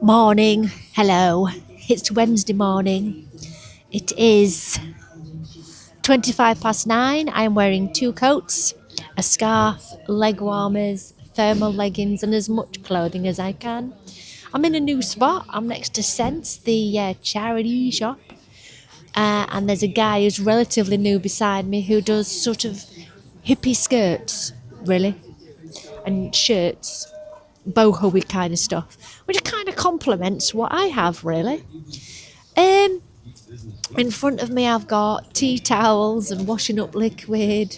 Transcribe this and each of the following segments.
Morning, hello. It's Wednesday morning. It is 25 past 9. I'm wearing two coats, a scarf, leg warmers, thermal leggings, and as much clothing as I can. I'm in a new spot. I'm next to Sense, the charity shop. And there's a guy who's relatively new beside me who does sort of hippie skirts, really, and shirts, boho-y kind of stuff, which kind of complements what I have, really. Um, in front of me, I've got tea towels and washing up liquid,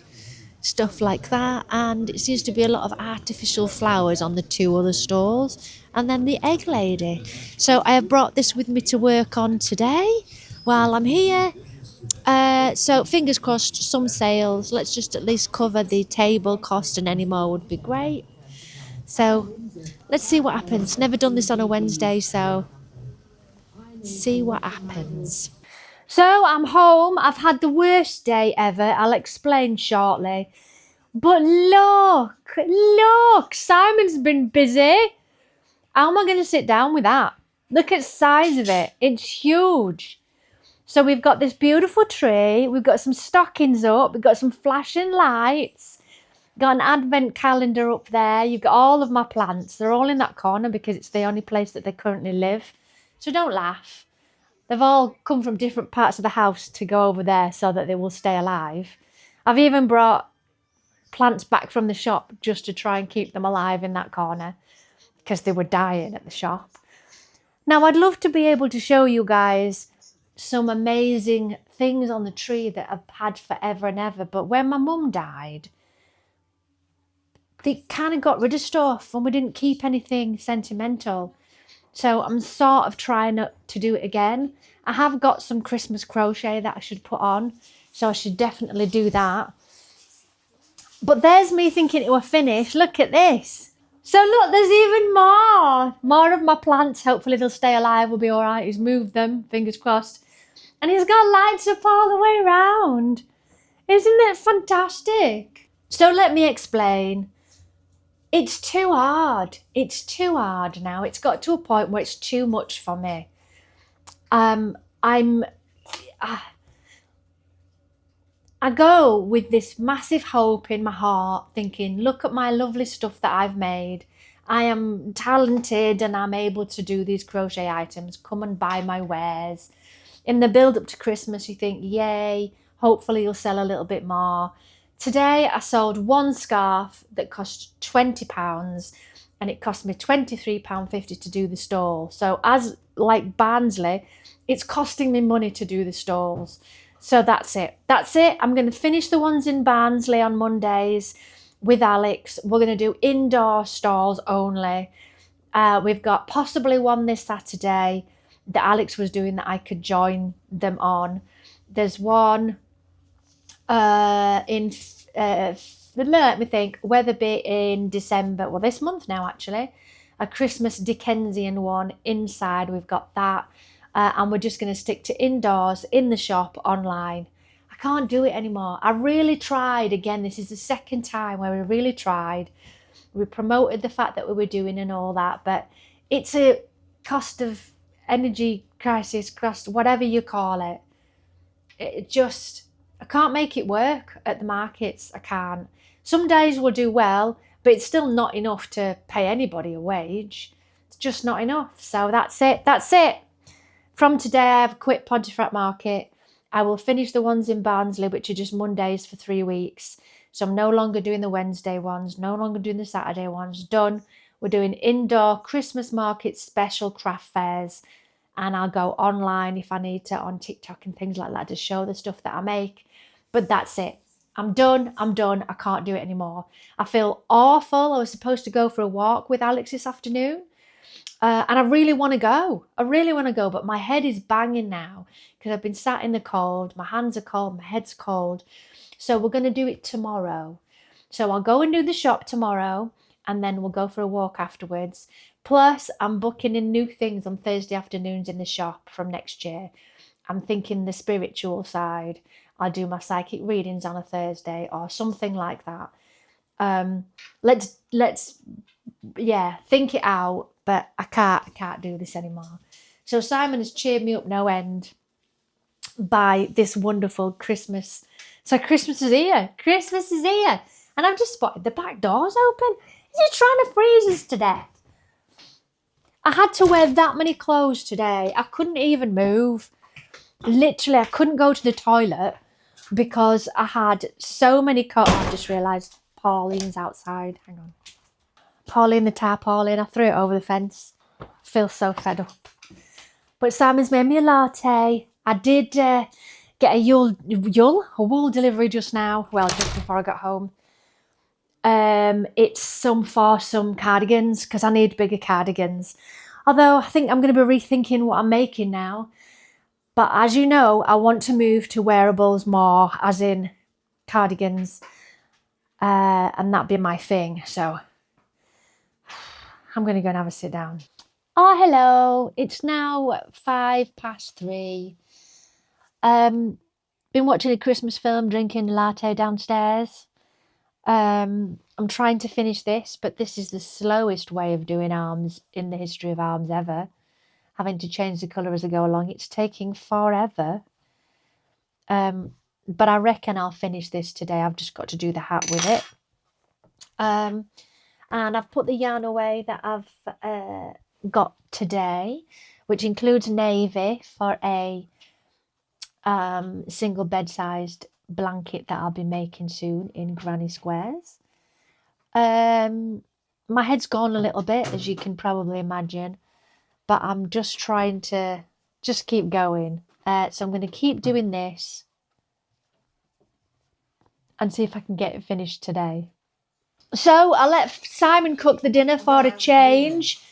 stuff like that, and it seems to be a lot of artificial flowers on the two other stalls, and then the egg lady. So I have brought this with me to work on today while I'm here. So fingers crossed, some sales. Let's just at least cover the table cost, and any more would be great. So let's see what happens. Never done this on a Wednesday, so see what happens. So I'm home. I've had the worst day ever. I'll explain shortly. But look, Simon's been busy. How am I going to sit down with that? Look at the size of it. It's huge. So we've got this beautiful tree. We've got some stockings up. We've got some flashing lights. Got an advent calendar up there. You've got all of my plants. They're all in that corner because it's the only place that they currently live. So don't laugh. They've all come from different parts of the house to go over there so that they will stay alive. I've even brought plants back from the shop just to try and keep them alive in that corner because they were dying at the shop. Now, I'd love to be able to show you guys some amazing things on the tree that I've had forever and ever, but when my mum died, they kind of got rid of stuff and we didn't keep anything sentimental. So I'm sort of trying to do it again. I have got some Christmas crochet that I should put on, so I should definitely do that. But there's me thinking it were finished. Look at this. So look, there's even more. More of my plants. Hopefully they'll stay alive. We'll be all right. He's moved them, fingers crossed. And he's got lights up all the way around. Isn't it fantastic? So let me explain. It's too hard. It's too hard now. It's got to a point where it's too much for me. I go with this massive hope in my heart, thinking, look at my lovely stuff that I've made. I am talented and I'm able to do these crochet items. Come and buy my wares. In the build up to Christmas, you think, yay, hopefully you'll sell a little bit more. Today I sold one scarf that cost £20 and it cost me £23.50 to do the stall. So as like Barnsley, it's costing me money to do the stalls. So that's it. That's it. I'm going to finish the ones in Barnsley on Mondays with Alex. We're going to do indoor stalls only. We've got possibly one this Saturday that Alex was doing that I could join them on. There's one in let me think, Wetherby in December, well this month now actually, a Christmas Dickensian one inside. We've got that, and we're just going to stick to indoors in the shop online. I can't do it anymore. I really tried. Again, this is the second time where we really tried. We promoted the fact that we were doing and all that, but it's a cost of energy crisis, cost, whatever you call it. It just, I can't make it work at the markets. I can't. Some days we'll do well, but it's still not enough to pay anybody a wage. It's just not enough. So that's it. That's it. From today, I've quit Pontefract Market. I will finish the ones in Barnsley, which are just Mondays for 3 weeks. So I'm no longer doing the Wednesday ones, no longer doing the Saturday ones. Done. We're doing indoor Christmas market special craft fairs. And I'll go online if I need to on TikTok and things like that to show the stuff that I make. But that's it. I'm done. I'm done. I can't do it anymore. I feel awful. I was supposed to go for a walk with Alex this afternoon. And I really want to go. I really want to go. But my head is banging now because I've been sat in the cold. My hands are cold. My head's cold. So we're going to do it tomorrow. So I'll go and do the shop tomorrow. And then we'll go for a walk afterwards. Plus, I'm booking in new things on Thursday afternoons in the shop from next year. I'm thinking the spiritual side. I'll do my psychic readings on a Thursday or something like that. Let's think it out, but I can't do this anymore. So Simon has cheered me up no end by this wonderful Christmas. So Christmas is here. Christmas is here. And I've just spotted the back doors open. Is he trying to freeze us to death? I had to wear that many clothes today. I couldn't even move. Literally, I couldn't go to the toilet because I had so many coats. I just realised Pauline's outside. Hang on. Pauline the tarpaulin. I threw it over the fence. I feel so fed up. But Simon's made me a latte. I did get a wool delivery just now. Well, just before I got home. It's for some cardigans because I need bigger cardigans. Although I think I'm going to be rethinking what I'm making now. But as you know, I want to move to wearables more, as in cardigans. And that'd be my thing. So I'm going to go and have a sit down. Oh, hello. It's now 3:05. Been watching a Christmas film, drinking a latte downstairs. I'm trying to finish this, but this is the slowest way of doing arms in the history of arms ever. Having to change the colour as I go along. It's taking forever. But I reckon I'll finish this today. I've just got to do the hat with it. And I've put the yarn away that I've got today, which includes navy for a single bed-sized blanket that I'll be making soon in granny squares. My head's gone a little bit, as you can probably imagine, but I'm just trying to just keep going. So I'm going to keep doing this and see if I can get it finished today. So I let Simon cook the dinner for a change,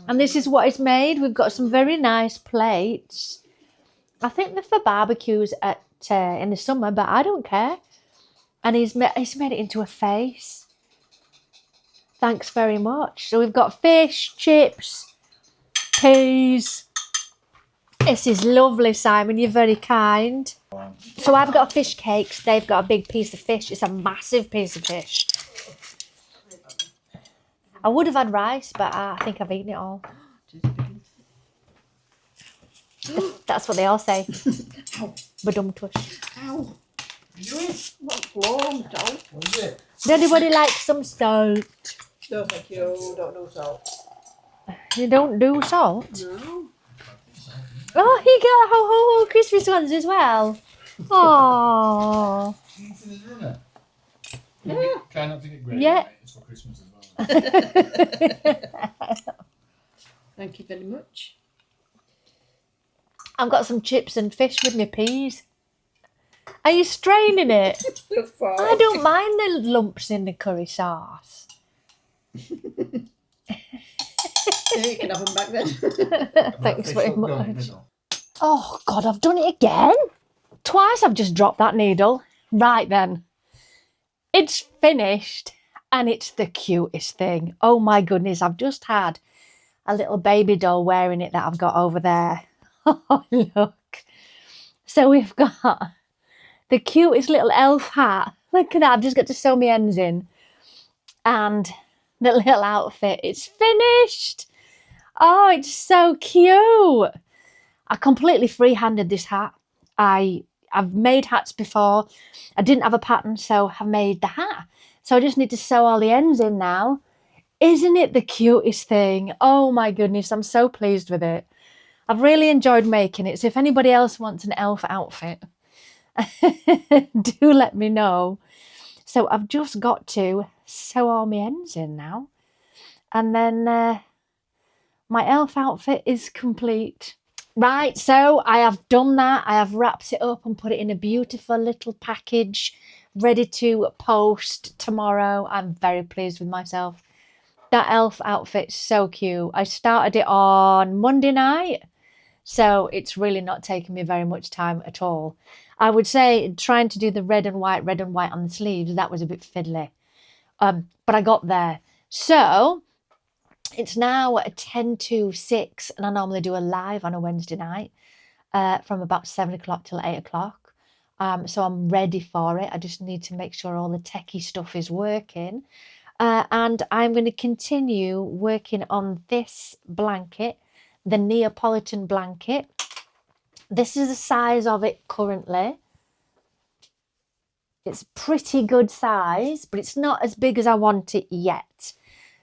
and this is what it's made. We've got some very nice plates. I think they're for barbecues in the summer, but I don't care. And he's made it into a face. Thanks very much. So we've got fish, chips, peas. This is lovely, Simon. You're very kind. So I've got fish cakes. They've got a big piece of fish. It's a massive piece of fish. I would have had rice, but I think I've eaten it all. That's what they all say. Badum-tush. Ow. Not warm, don't. Does anybody like some salt? No, thank you. Don't do salt. You don't do salt? No. Oh, he got whole Christmas ones as well. Oh. Yeah. Try not to get great. Yeah. It's for Christmas as well. Thank you very much. I've got some chips and fish with my peas. Are you straining it? I don't mind the lumps in the curry sauce. Yeah, you can have them back then. Thanks very much. Oh, God, I've done it again. Twice I've just dropped that needle. Right then. It's finished and it's the cutest thing. Oh, my goodness. I've just had a little baby doll wearing it that I've got over there. Oh, look. So we've got the cutest little elf hat. Look at that. I've just got to sew my ends in. And the little outfit. It's finished. Oh, it's so cute. I completely free-handed this hat. I've made hats before. I didn't have a pattern, so I've made the hat. So I just need to sew all the ends in now. Isn't it the cutest thing? Oh my goodness, I'm so pleased with it. I've really enjoyed making it. So if anybody else wants an elf outfit, do let me know. So I've just got to sew all my ends in now. And then my elf outfit is complete. Right, so I have done that. I have wrapped it up and put it in a beautiful little package, ready to post tomorrow. I'm very pleased with myself. That elf outfit's so cute. I started it on Monday night, so it's really not taken me very much time at all. I would say trying to do the red and white on the sleeves, that was a bit fiddly. But I got there. So it's now 10 to 6, and I normally do a live on a Wednesday night from about 7 o'clock till 8 o'clock. So I'm ready for it. I just need to make sure all the techie stuff is working. And I'm going to continue working on this blanket, the Neapolitan blanket. This is the size of it currently. It's pretty good size, but it's not as big as I want it yet.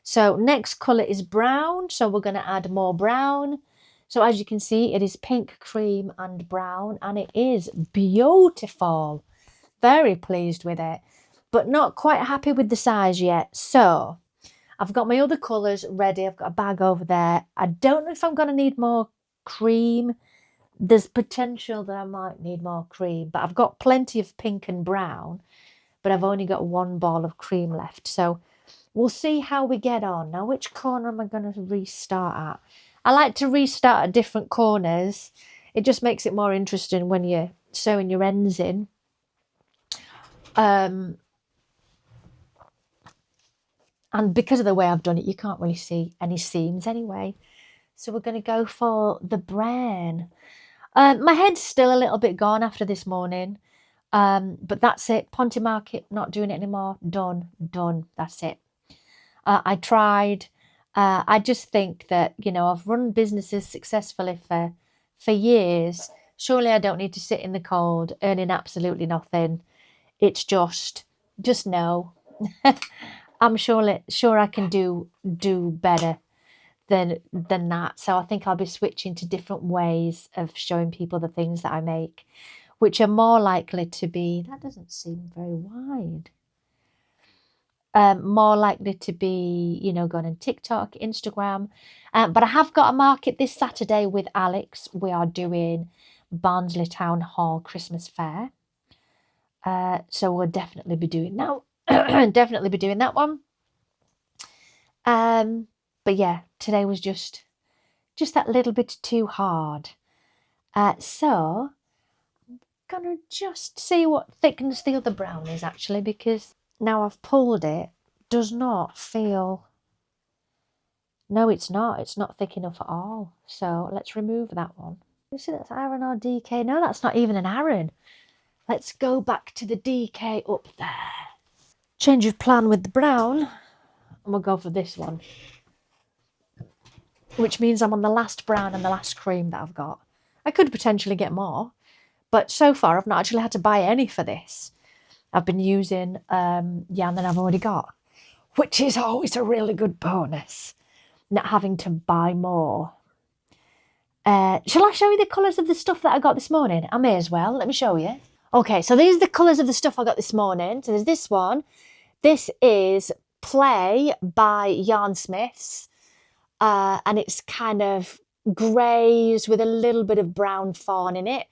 So next colour is brown, so we're going to add more brown. So as you can see, it is pink, cream and brown, and it is beautiful. Very pleased with it, but not quite happy with the size yet. So I've got my other colours ready. I've got a bag over there. I don't know if I'm going to need more cream. There's potential that I might need more cream, but I've got plenty of pink and brown, but I've only got one ball of cream left. So we'll see how we get on. Now, which corner am I going to restart at? I like to restart at different corners. It just makes it more interesting when you're sewing your ends in. And because of the way I've done it, you can't really see any seams anyway. So we're going to go for the brown. My head's still a little bit gone after this morning. But that's it. Ponty Market, not doing it anymore. Done. That's it. I tried. I just think that, you know, I've run businesses successfully for years. Surely I don't need to sit in the cold earning absolutely nothing. It's just no. I'm sure I can do better than that. So I think I'll be switching to different ways of showing people the things that I make, which are more likely to be, that doesn't seem very wide. More likely to be, you know, going on TikTok, Instagram. But I have got a market this Saturday with Alex. We are doing Barnsley Town Hall Christmas Fair. So we'll definitely be doing that. Definitely be doing that one. But yeah, today was just that little bit too hard. So I'm gonna just see what thickness the other brown is actually, because now I've pulled it, does not feel, no, it's not thick enough at all. So let's remove that one. You see, that's Aran or DK. No, that's not even an Aran. Let's go back to the DK up there. Change of plan with the brown, and we'll go for this one, which means I'm on the last brown and the last cream that I've got. I could potentially get more, but so far I've not actually had to buy any for this. I've been using yarn that I've already got, which is always a really good bonus, not having to buy more. Shall I show you the colours of the stuff that I got this morning? I may as well. Let me show you. Okay, so these are the colours of the stuff I got this morning. So there's this one. This is Play by Yarnsmiths. And it's kind of greys with a little bit of brown fawn in it.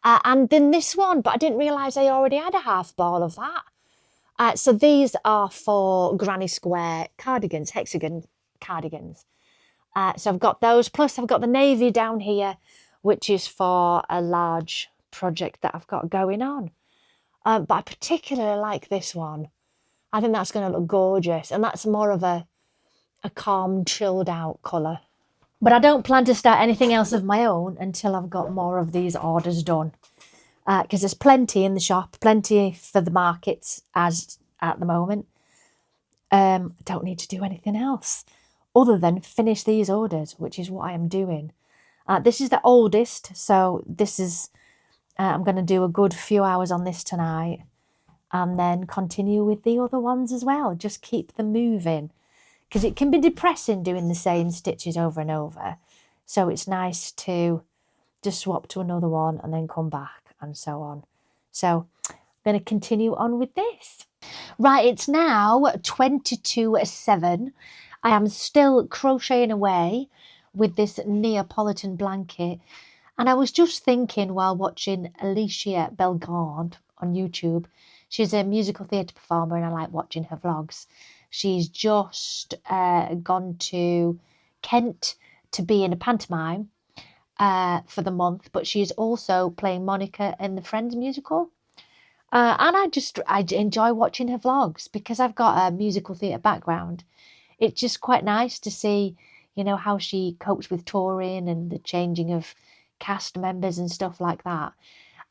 And then this one, but I didn't realise I already had a half ball of that. So these are for Granny Square cardigans, hexagon cardigans. So I've got those, plus I've got the navy down here, which is for a large project that I've got going on. But I particularly like this one. I think that's going to look gorgeous, and that's more of a calm, chilled out colour. But I don't plan to start anything else of my own until I've got more of these orders done. Because there's plenty in the shop, plenty for the markets as at the moment. I don't need to do anything else other than finish these orders, which is what I am doing. This is the oldest, so this is, I'm going to do a good few hours on this tonight and then continue with the other ones as well. Just keep them moving, because it can be depressing doing the same stitches over and over. So it's nice to just swap to another one and then come back and so on. So I'm going to continue on with this. Right, it's now 7:22. I am still crocheting away with this Neapolitan blanket. And I was just thinking while watching Alicia Belgrande on YouTube. She's a musical theatre performer and I like watching her vlogs. She's just gone to Kent to be in a pantomime for the month, but she's also playing Monica in the Friends musical. And I enjoy watching her vlogs because I've got a musical theatre background. It's just quite nice to see, you know, how she copes with touring and the changing of cast members and stuff like that.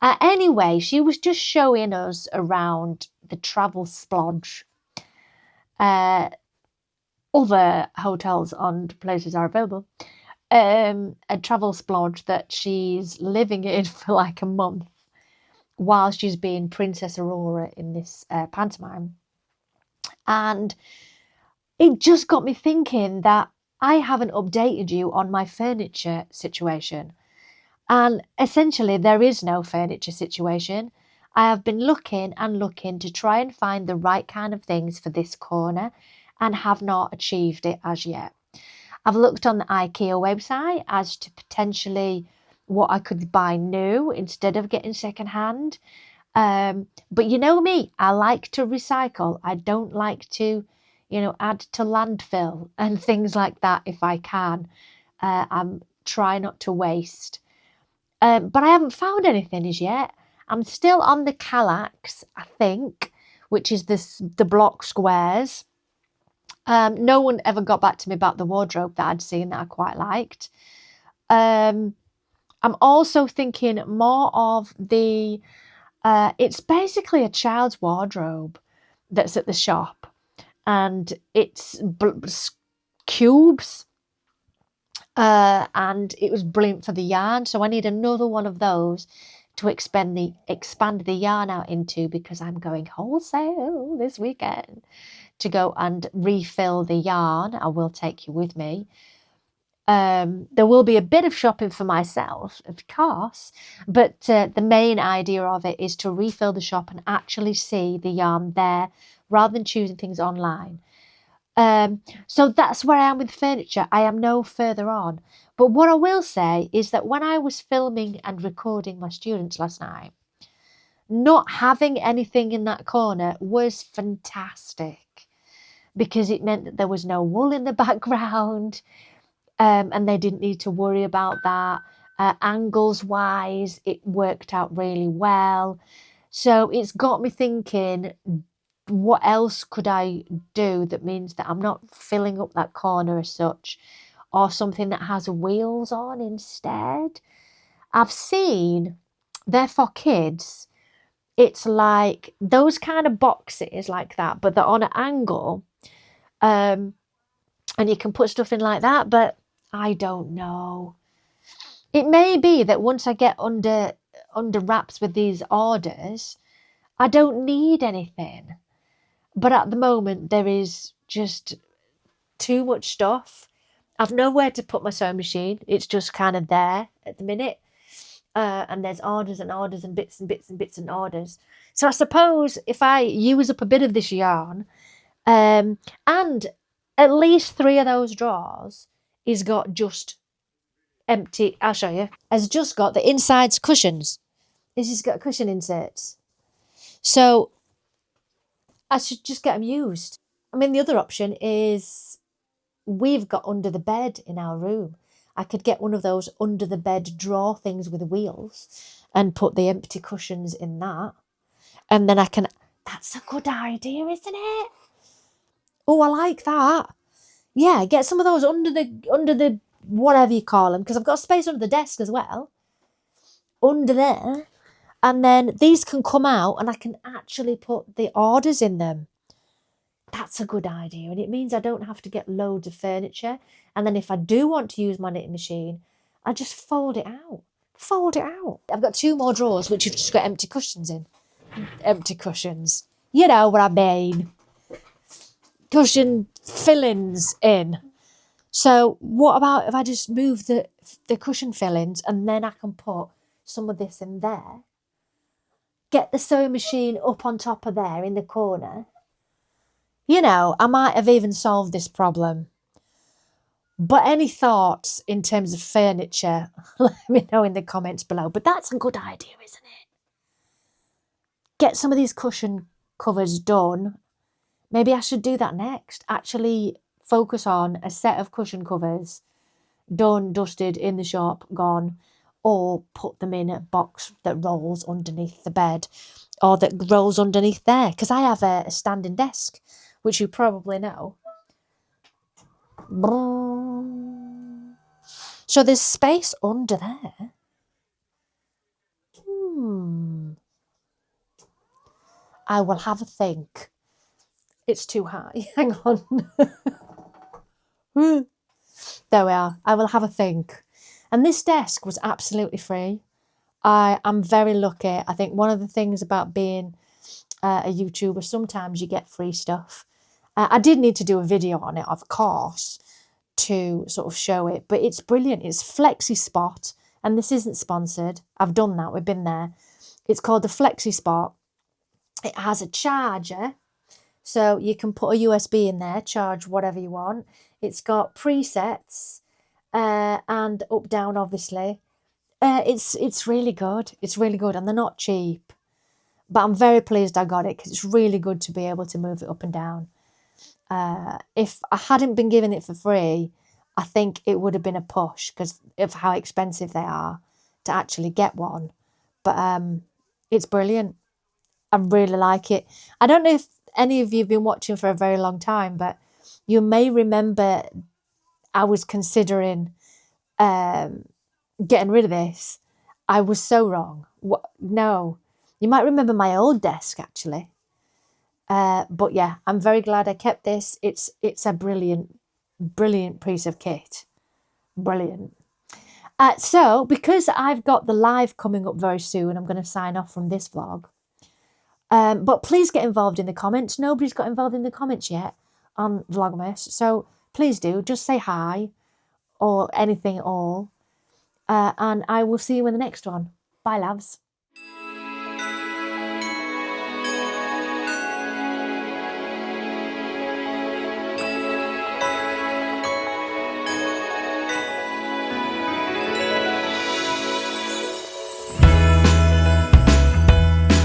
Anyway, she was just showing us around the travel splodge. Other hotels and places are available. A travel splodge that she's living in for like a month while she's being Princess Aurora in this pantomime. And it just got me thinking that I haven't updated you on my furniture situation. And essentially, there is no furniture situation. I have been looking and looking to try and find the right kind of things for this corner and have not achieved it as yet. I've looked on the IKEA website as to potentially what I could buy new instead of getting secondhand. But you know me, I like to recycle. I don't like to, add to landfill and things like that if I can. I'm try not to waste. But I haven't found anything as yet. I'm still on the Kallax, I think, which is the block squares. No one ever got back to me about the wardrobe that I'd seen that I quite liked. I'm also thinking more of it's basically a child's wardrobe that's at the shop, and it's cubes, and it was brilliant for the yarn. So I need another one of those to expand the yarn out into, because I'm going wholesale this weekend to go and refill the yarn. I will take you with me. There will be a bit of shopping for myself, of course, but the main idea of it is to refill the shop and actually see the yarn there rather than choosing things online. So that's where I am with furniture. I am no further on. But what I will say is that when I was filming and recording my students last night, not having anything in that corner was fantastic, because it meant that there was no wool in the background. And they didn't need to worry about that. Angles wise, it worked out really well. So it's got me thinking, what else could I do that means that I'm not filling up that corner as such, or something that has wheels on instead? I've seen, they're for kids. It's like those kind of boxes like that, but they're on an angle. And you can put stuff in like that, but I don't know. It may be that once I get under wraps with these orders, I don't need anything. But at the moment, there is just too much stuff. I've nowhere to put my sewing machine. It's just kind of there at the minute. And there's orders and orders and bits and bits and bits and orders. So I suppose if I use up a bit of this yarn, and at least 3 of those drawers is got just empty, I'll show you, has just got the insides cushions. This has got cushion inserts. So I should just get them used. I mean, the other option is we've got under the bed in our room. I could get one of those under the bed drawer things with wheels and put the empty cushions in that. And then that's a good idea, isn't it? Oh, I like that. Yeah, get some of those under the whatever you call them, because I've got space under the desk as well. Under there. And then these can come out and I can actually put the orders in them. That's a good idea. And it means I don't have to get loads of furniture. And then if I do want to use my knitting machine, I just fold it out. Fold it out. I've got 2 more drawers which have just got empty cushions in. Empty cushions. You know what I mean. Cushion fillings in. So what about if I just move the cushion fillings and then I can put some of this in there? Get the sewing machine up on top of there in the corner. You know, I might have even solved this problem. But any thoughts in terms of furniture, let me know in the comments below. But that's a good idea, isn't it? Get some of these cushion covers done. Maybe I should do that next. Actually focus on a set of cushion covers, done, dusted, in the shop, gone. Or put them in a box that rolls underneath the bed, or that rolls underneath there. Because I have a standing desk, which you probably know. So there's space under there. I will have a think. It's too high. Hang on. There we are. I will have a think. And this desk was absolutely free. I am very lucky. I think one of the things about being a YouTuber, sometimes you get free stuff. I did need to do a video on it, of course, to sort of show it, but it's brilliant. It's Flexi Spot, and this isn't sponsored. I've done that. We've been there. It's called the Flexi Spot. It has a charger, so you can put a USB in there, charge whatever you want. It's got presets and up, down, obviously. It's really good. It's really good, and they're not cheap. But I'm very pleased I got it because it's really good to be able to move it up and down. If I hadn't been given it for free, I think it would have been a push because of how expensive they are to actually get one. But it's brilliant. I really like it. I don't know if any of you have been watching for a very long time, but you may remember I was considering getting rid of this. I was so wrong. No. You might remember my old desk, actually. But yeah, I'm very glad I kept this. It's a brilliant, brilliant piece of kit. Brilliant. So, because I've got the live coming up very soon, I'm going to sign off from this vlog. But please get involved in the comments. Nobody's got involved in the comments yet on Vlogmas. So please do. Just say hi or anything at all. And I will see you in the next one. Bye, loves.